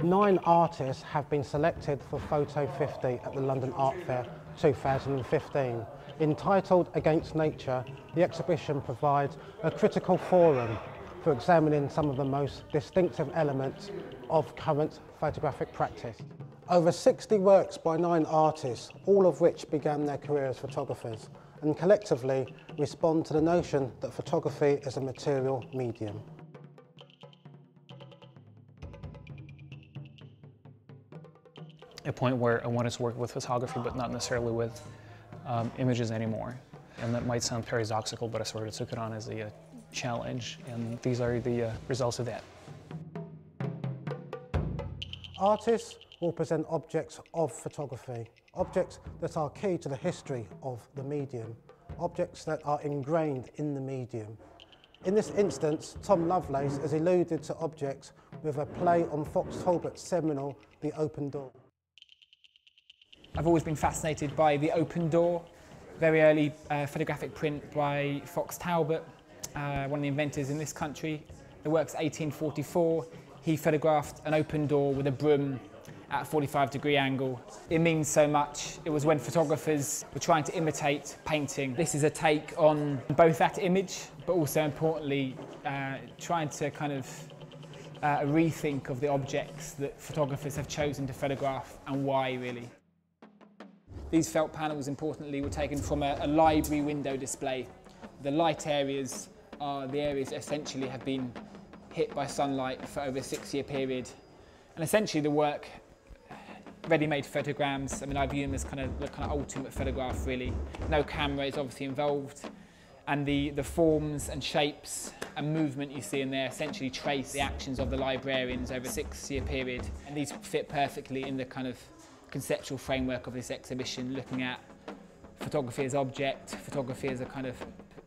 9 artists have been selected for Photo50 at the London Art Fair 2015. Entitled Against Nature, the exhibition provides a critical forum for examining some of the most distinctive elements of current photographic practice. Over 60 works by 9 artists, all of which began their career as photographers, and collectively respond to the notion that photography is a material medium. A point where I wanted to work with photography, but not necessarily with images anymore. And that might sound paradoxical, but I sort of took it on as a challenge, and these are the results of that. Artists will present objects of photography, objects that are key to the history of the medium, objects that are ingrained in the medium. In this instance, Tom Lovelace has alluded to objects with a play on Fox Talbot's seminal The Open Door. I've always been fascinated by The Open Door, very early photographic print by Fox Talbot, one of the inventors in this country. The work's 1844. He photographed an open door with a broom at a 45-degree angle. It means so much. It was when photographers were trying to imitate painting. This is a take on both that image, but also importantly, trying to kind of rethink of the objects that photographers have chosen to photograph and why, really. These felt panels, importantly, were taken from a library window display. The light areas are the areas that essentially have been hit by sunlight for over a 6-year period. And essentially the work, ready-made photograms, I mean, I view them as kind of the ultimate photograph, really. No camera is obviously involved, and the forms and shapes and movement you see in there essentially trace the actions of the librarians over a 6-year period. And these fit perfectly in the kind of conceptual framework of this exhibition, looking at photography as object, photography as a kind of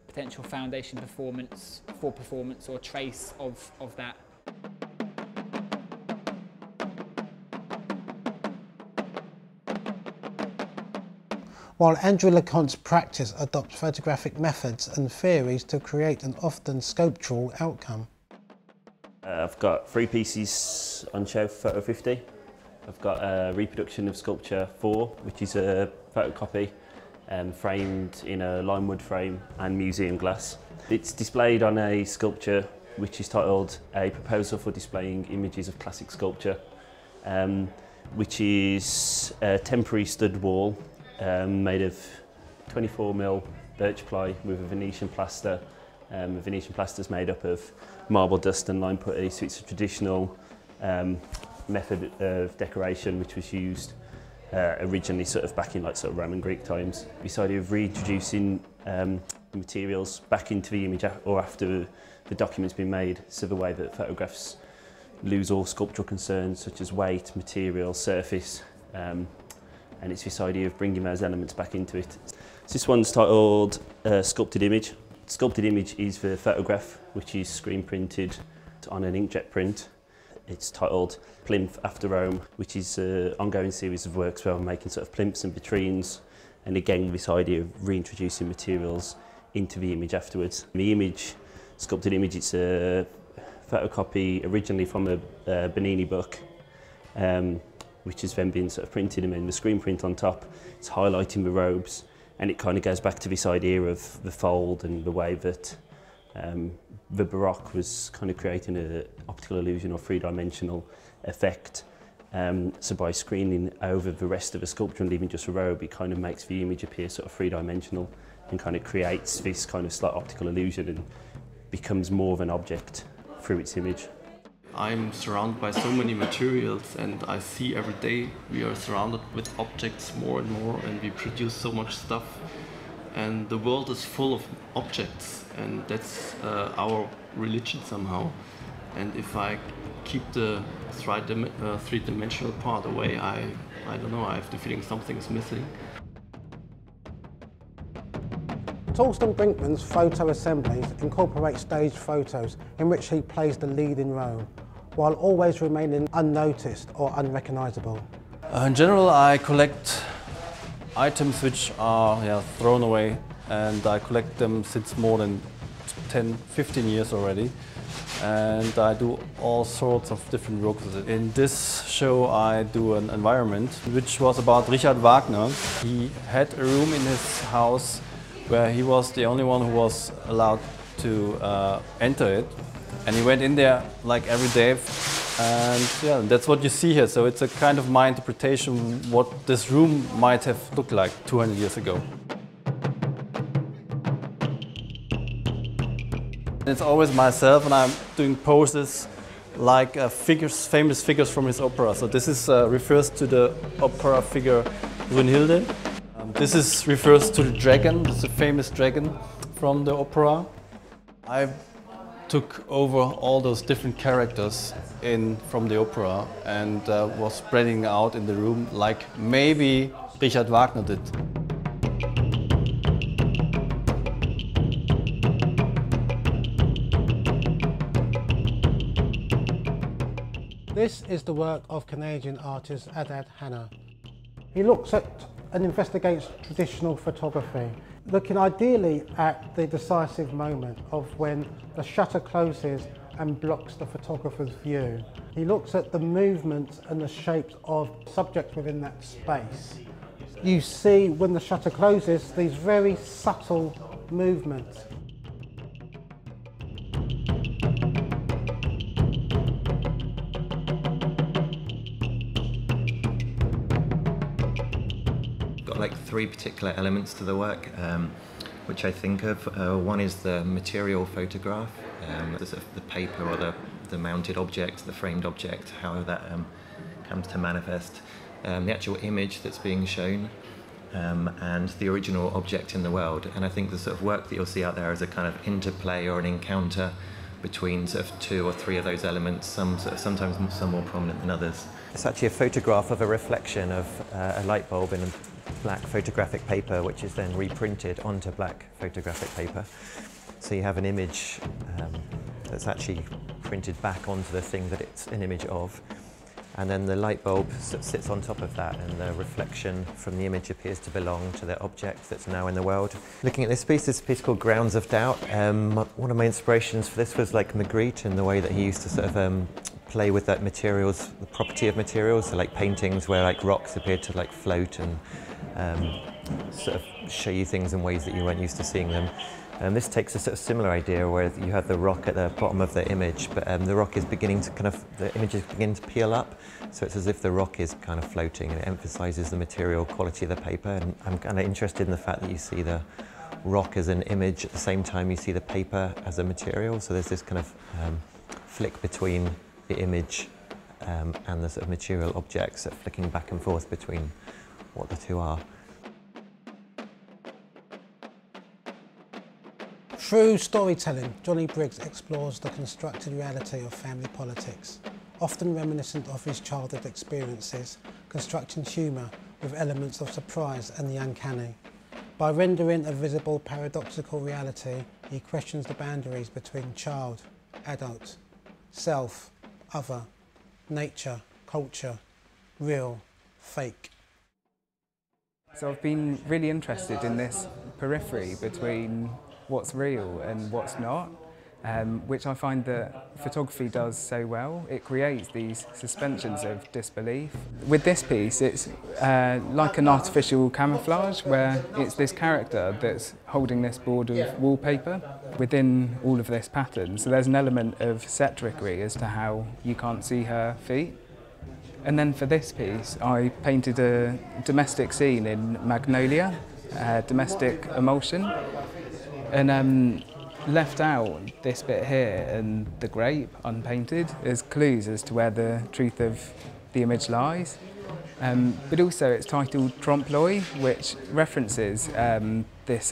potential foundation performance or trace of that. While Andrew LeConte's practice adopts photographic methods and theories to create an often sculptural outcome. I've got 3 pieces on show for Photo50. I've got a reproduction of sculpture 4, which is a photocopy framed in a lime wood frame and museum glass. It's displayed on a sculpture which is titled A Proposal for Displaying Images of Classic Sculpture, which is a temporary stud wall made of 24mm birch ply with a Venetian plaster. The Venetian plaster is made up of marble dust and lime putty, so it's a traditional method of decoration which was used originally sort of back in Roman Greek times. This idea of reintroducing materials back into the image or after the document's been made, so the way that photographs lose all sculptural concerns such as weight, material, surface, and it's this idea of bringing those elements back into it. So this one's titled Sculpted Image. Sculpted Image is the photograph which is screen printed on an inkjet print. It's titled Plinth After Rome, which is an ongoing series of works where I'm making sort of plinths and vitrines, and again this idea of reintroducing materials into the image afterwards. The image, Sculpted Image, it's a photocopy originally from a Bernini book, which has then been sort of printed, and then the screen print on top, it's highlighting the robes, and it kind of goes back to this idea of the fold and the way that the Baroque was kind of creating an optical illusion or 3-dimensional effect. So by screening over the rest of the sculpture and leaving just a robe, it kind of makes the image appear sort of 3-dimensional and kind of creates this kind of slight optical illusion and becomes more of an object through its image. I'm surrounded by so many materials, and I see every day we are surrounded with objects more and more, and we produce so much stuff. And the world is full of objects, and that's our religion somehow. And if I keep the three-dimensional part away, I don't know, I have the feeling something's missing. Torsten Brinkmann's photo assemblies incorporate staged photos in which he plays the leading role, while always remaining unnoticed or unrecognisable. In general, I collect items which are thrown away, and I collect them since more than 10-15 years already. and I do all sorts of different work with it. In this show I do an environment which was about Richard Wagner. He had a room in his house where he was the only one who was allowed to enter it, and he went in there like every day, and yeah, that's what you see here. So it's a kind of my interpretation what this room might have looked like 200 years ago. It's always myself, and I'm doing poses like famous figures from his opera. So this is refers to the opera figure Brunhilde. This refers to the dragon. It's a famous dragon from the opera. I took over all those different characters from the opera and was spreading out in the room like maybe Richard Wagner did. This is the work of Canadian artist Adad Hanna. He looks at and investigates traditional photography, looking ideally at the decisive moment of when the shutter closes and blocks the photographer's view. He looks at the movements and the shapes of subjects within that space. You see, when the shutter closes, these very subtle movements. Like three particular elements to the work, which I think of. One is the material photograph, the paper or the mounted object, the framed object, however that comes to manifest. The actual image that's being shown, and the original object in the world. And I think the sort of work that you'll see out there is a kind of interplay or an encounter between sort of two or three of those elements, sometimes some more prominent than others. It's actually a photograph of a reflection of a light bulb in a black photographic paper, which is then reprinted onto black photographic paper. So you have an image that's actually printed back onto the thing that it's an image of. And then the light bulb sits on top of that, and the reflection from the image appears to belong to the object that's now in the world. Looking at this piece called Grounds of Doubt. One of my inspirations for this was like Magritte, in the way that he used to sort of play with that materials, the property of materials, so like paintings where like rocks appeared to like float and sort of show you things in ways that you weren't used to seeing them. This takes a sort of similar idea where you have the rock at the bottom of the image, but the rock is beginning to the image is beginning to peel up, so it's as if the rock is kind of floating, and it emphasizes the material quality of the paper. And I'm kind of interested in the fact that you see the rock as an image at the same time you see the paper as a material, so there's this kind of flick between the image and the sort of material objects, sort of flicking back and forth between what the two are. Through storytelling, Johnny Briggs explores the constructed reality of family politics, often reminiscent of his childhood experiences, constructing humour with elements of surprise and the uncanny. By rendering a visible paradoxical reality, he questions the boundaries between child, adult, self, other, nature, culture, real, fake. So I've been really interested in this periphery between what's real and what's not, which I find that photography does so well. It creates these suspensions of disbelief. With this piece, it's like an artificial camouflage, where it's this character that's holding this board of wallpaper within all of this pattern. So there's an element of set trickery as to how you can't see her feet. And then for this piece, I painted a domestic scene in Magnolia, domestic emulsion, and left out this bit here and the grape unpainted as clues as to where the truth of the image lies. But also it's titled Trompe-l'œil, which references this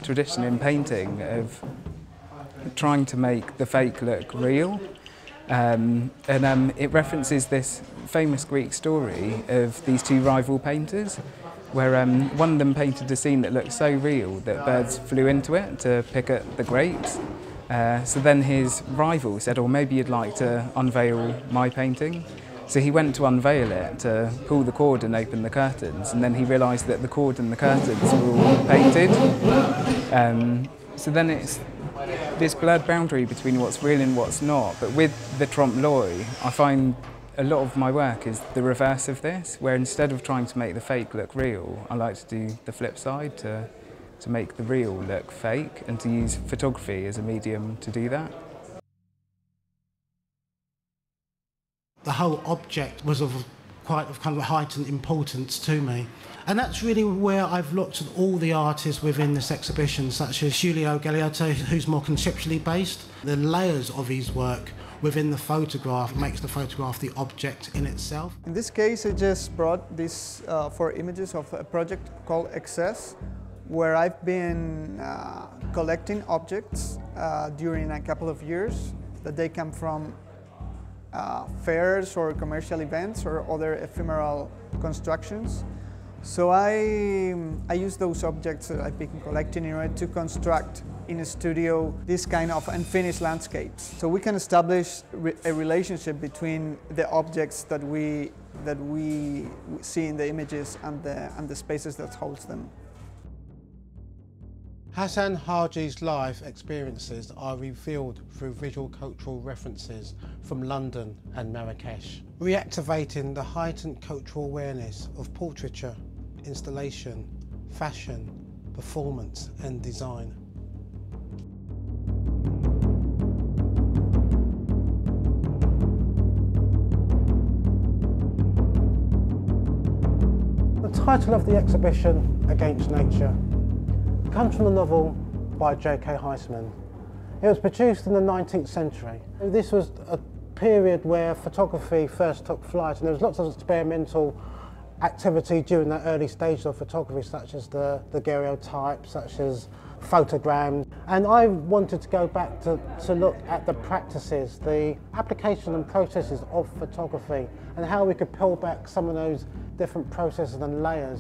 tradition in painting of trying to make the fake look real. And it references this famous Greek story of these two rival painters, where one of them painted a scene that looked so real that birds flew into it to pick at the grapes. So then his rival said, "Oh, maybe you'd like to unveil my painting." So he went to unveil it, to pull the cord and open the curtains, and then he realised that the cord and the curtains were all painted. So then it's this blurred boundary between what's real and what's not, but with the trompe l'oeil, I find a lot of my work is the reverse of this, where instead of trying to make the fake look real, I like to do the flip side, to make the real look fake, and to use photography as a medium to do that. The whole object was of quite kind of heightened importance to me. And that's really where I've looked at all the artists within this exhibition, such as Giulio Galeotto, who's more conceptually based. The layers of his work within the photograph makes the photograph the object in itself. In this case, I just brought these 4 images of a project called Excess, where I've been collecting objects during a couple of years that they come from fairs or commercial events or other ephemeral constructions. So I use those objects that I've been collecting in order to construct in a studio this kind of unfinished landscapes. So we can establish a relationship between the objects that we see in the images and the spaces that holds them. Hassan Haji's life experiences are revealed through visual cultural references from London and Marrakesh, reactivating the heightened cultural awareness of portraiture, installation, fashion, performance and design. The title of the exhibition, Against Nature, comes from the novel by J.K. Huysman. It was produced in the 19th century. This was a period where photography first took flight, and there was lots of experimental activity during that early stage of photography, such as the daguerreotype, such as photograms. And I wanted to go back to look at the practices, the application and processes of photography, and how we could pull back some of those different processes and layers